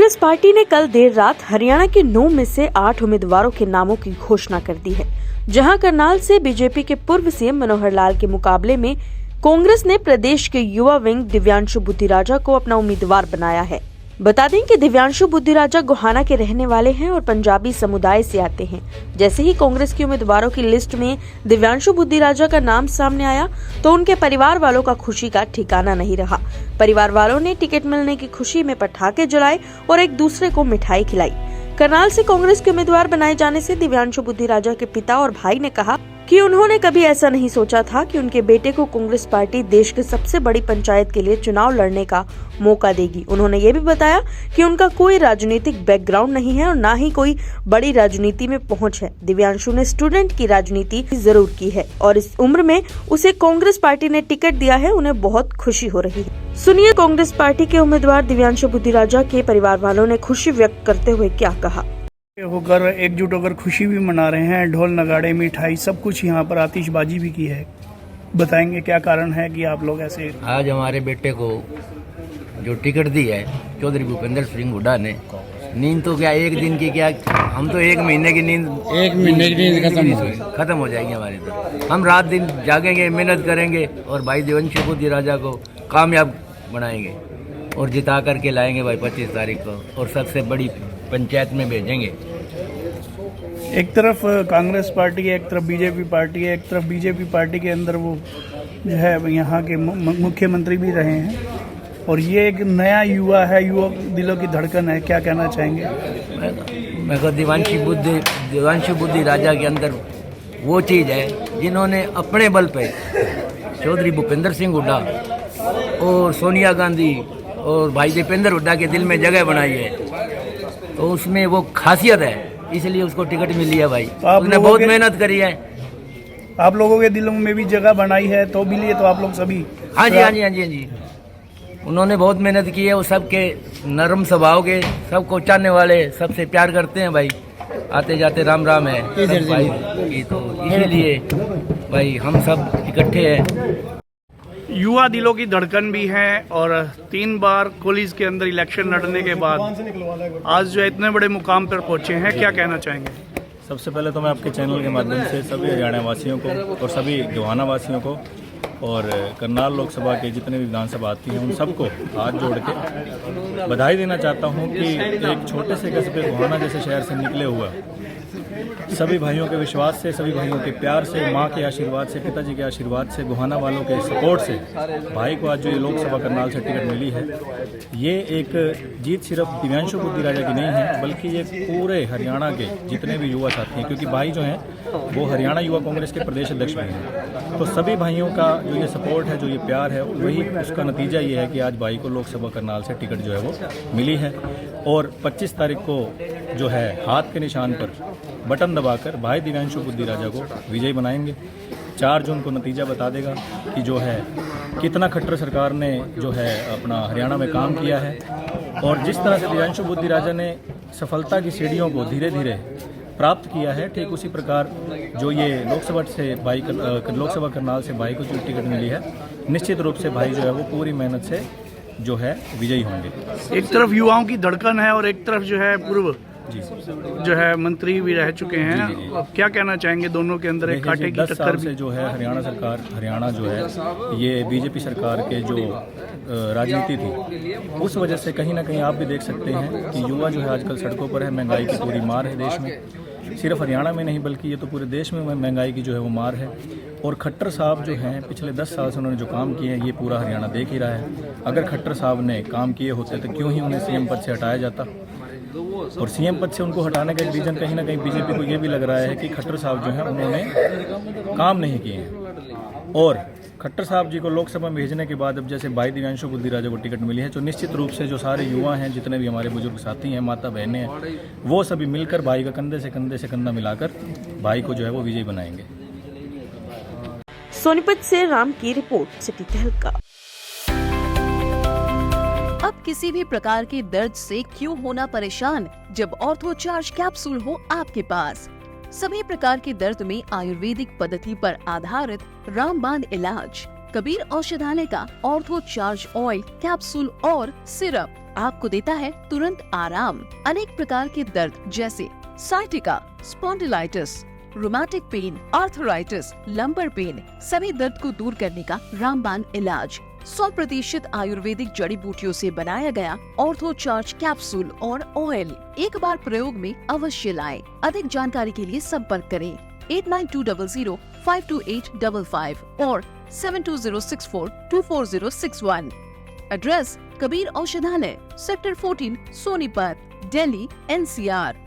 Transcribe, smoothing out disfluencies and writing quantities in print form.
Congress party ने कल देर रात हरियाणा के 9 में से 8 उम्मीदवारों के नामों की घोषणा कर दी है, जहां करनाल से बीजेपी के पूर्व सीएम मनोहर लाल के मुकाबले में कांग्रेस ने प्रदेश के युवा विंग दिव्यांशु बुद्धिराजा को अपना उम्मीदवार बनाया है। बता दें कि दिव्यांशु बुद्धिराजा गोहाना के रहने वाले हैं और पंजाबी समुदाय से आते हैं। जैसे ही कांग्रेस के उम्मीदवारों की लिस्ट में दिव्यांशु बुद्धिराजा का नाम सामने आया तो उनके परिवार वालों का खुशी का ठिकाना नहीं रहा। परिवार वालों ने टिकट मिलने की खुशी में पटाखे जलाए और एक दूसरे को मिठाई खिलाई। करनाल से कांग्रेस के उम्मीदवार बनाए जाने से दिव्यांशु बुद्धिराजा के पिता और भाई ने कहा कि उन्होंने कभी ऐसा नहीं सोचा था कि उनके बेटे को कांग्रेस पार्टी देश की सबसे बड़ी पंचायत के लिए चुनाव लड़ने का मौका देगी। उन्होंने ये भी बताया कि उनका कोई राजनीतिक बैकग्राउंड नहीं है और न ही कोई बड़ी राजनीति में पहुंच है। दिव्यांशु ने स्टूडेंट की राजनीति जरूर की है और इस उम्र में उसे कांग्रेस पार्टी ने टिकट दिया है, उन्हें बहुत खुशी हो रही है। सुनिए कांग्रेस पार्टी के उम्मीदवार दिव्यांशु बुद्धिराजा के परिवार वालों ने खुशी व्यक्त करते हुए क्या कहा। होकर एकजुट होकर खुशी भी मना रहे हैं। ढोल नगाड़े मिठाई सब कुछ यहाँ पर आतिशबाजी भी की है। बताएंगे क्या कारण है कि आप लोग ऐसे। आज हमारे बेटे को जो टिकट दी है चौधरी भूपेंद्र सिंह हुड्डा ने, नींद तो क्या एक दिन की, क्या हम तो एक महीने की नींद खत्म हो जाएगी हमारी। तो हम रात दिन जागेंगे, मेहनत करेंगे और भाई दिव्यांशु बुद्धिराजा को कामयाब बनाएंगे और जिता करके लाएंगे भाई 25 तारीख को और सबसे बड़ी पंचायत में भेजेंगे। एक तरफ कांग्रेस पार्टी है, एक तरफ बीजेपी पार्टी है, एक तरफ बीजेपी पार्टी के अंदर वो जो है यहाँ के मुख्यमंत्री भी रहे हैं और ये एक नया युवा है, युवा दिलों की धड़कन है। क्या कहना चाहेंगे। मैं को दिव्यांशु बुद्धिराजा के अंदर वो चीज़ है जिन्होंने अपने बल पे चौधरी भूपेंद्र सिंह हुड्डा और सोनिया गांधी और भाई दीपेंद्र हुड्डा के दिल में जगह बनाई है, तो उसमें वो खासियत है, इसलिए उसको टिकट मिली है भाई। तो उसने बहुत मेहनत करी है। आप लोगों के दिलों में भी जगह बनाई है तो भी लिए तो आप लोग सभी। हाँ जी, उन्होंने बहुत मेहनत की है। वो सबके नरम स्वभाव के, सबको चाहने वाले, सबसे प्यार करते हैं भाई। आते जाते राम राम है भाई की, तो इसीलिए भाई हम सब इकट्ठे हैं। युवा दिलों की धड़कन भी है और 3 बार कॉलेज के अंदर इलेक्शन लड़ने के बाद आज जो इतने बड़े मुकाम पर पहुंचे हैं, क्या कहना चाहेंगे। सबसे पहले तो मैं आपके चैनल के माध्यम से सभी हरियाणा वासियों को और सभी गोहाना वासियों को और करनाल लोकसभा के जितने भी विधानसभा आती हैं उन सबको हाथ जोड़ के बधाई देना चाहता हूं कि एक छोटे से कस्बे गोहाना जैसे शहर से निकले हुआ सभी भाइयों के विश्वास से, सभी भाइयों के प्यार से, माँ के आशीर्वाद से, पिताजी के आशीर्वाद से, गोहाना वालों के सपोर्ट से भाई को आज जो ये लोकसभा करनाल से टिकट मिली है, ये एक जीत सिर्फ दिव्यांशु बुद्धिराजा की नहीं है बल्कि ये पूरे हरियाणा के जितने भी युवा साथी हैं, क्योंकि भाई जो हैं वो हरियाणा युवा कांग्रेस के प्रदेश अध्यक्ष भी हैं। तो सभी भाइयों का जो ये सपोर्ट है, जो ये प्यार है, वही उसका नतीजा ये है कि आज भाई को लोकसभा करनाल से टिकट जो है वो मिली है और 25 तारीख को जो है हाथ के निशान पर बटन दबाकर भाई दिव्यांशु बुद्धिराजा को विजयी बनाएंगे। 4 जून को नतीजा बता देगा कि जो है कितना खट्टर सरकार ने जो है अपना हरियाणा में काम किया है और जिस तरह से दिव्यांशु बुद्धिराजा ने सफलता की सीढ़ियों को धीरे धीरे प्राप्त किया है, ठीक उसी प्रकार जो ये लोकसभा करनाल से भाई को जो टिकट मिली है, निश्चित रूप से भाई जो है वो पूरी मेहनत से जो है विजयी होंगे। एक तरफ युवाओं की धड़कन है और एक तरफ जो है पूर्व जो है मंत्री भी रह चुके हैं। अब क्या कहना चाहेंगे दोनों के अंदर एक कांटे की टक्कर से जो है हरियाणा जो है ये बीजेपी सरकार के जो राजनीति थी उस वजह से कहीं ना कहीं आप भी देख सकते हैं कि युवा जो है आजकल सड़कों पर है। महंगाई की पूरी मार है देश में, सिर्फ हरियाणा में नहीं बल्कि ये तो पूरे देश में महंगाई की जो है वो मार है। और खट्टर साहब जो हैं पिछले 10 साल से उन्होंने जो काम किए हैं ये पूरा हरियाणा देख ही रहा है। अगर खट्टर साहब ने काम किए होते तो क्यों ही उन्हें सीएम पद से हटाया जाता, और सीएम पद से उनको हटाने का एक रीज़न कहीं ना कहीं बीजेपी को ये भी लग रहा है कि खट्टर साहब जो हैं उन्होंने काम नहीं किए हैं। और खट्टर साहब जी को लोकसभा में भेजने के बाद अब जैसे भाई दिव्यांशु बुद्धिराजा को टिकट मिली है, तो निश्चित रूप से जो सारे युवा हैं, जितने भी हमारे बुजुर्ग साथी हैं, माता बहनें हैं, वो सभी मिलकर भाई का कंधे से कंधा मिलाकर भाई को जो है वो विजयी बनाएंगे। सोनीपत से राम की रिपोर्ट, सिटी तहलका। अब किसी भी प्रकार के दर्द से क्यों होना परेशान, जब ऑर्थो चार्ज कैप्सूल हो आपके पास। सभी प्रकार के दर्द में आयुर्वेदिक पद्धति पर आधारित रामबाण इलाज। कबीर औषधालय का ऑर्थो चार्ज ऑयल, कैप्सूल और सिरप आपको देता है तुरंत आराम। अनेक प्रकार के दर्द जैसे sciatica, spondylitis, rheumatic pain, arthritis, lumbar pain, सभी दर्द को दूर करने का रामबाण इलाज। 100% आयुर्वेदिक जड़ी बूटियों से बनाया गया ऑर्थो चार्ज कैप्सूल और ऑयल एक बार प्रयोग में अवश्य लाएं। अधिक जानकारी के लिए संपर्क करें 8920528555 और 7206424061। एड्रेस कबीर औषधालय, सेक्टर 14, सोनीपत, दिल्ली, NCR।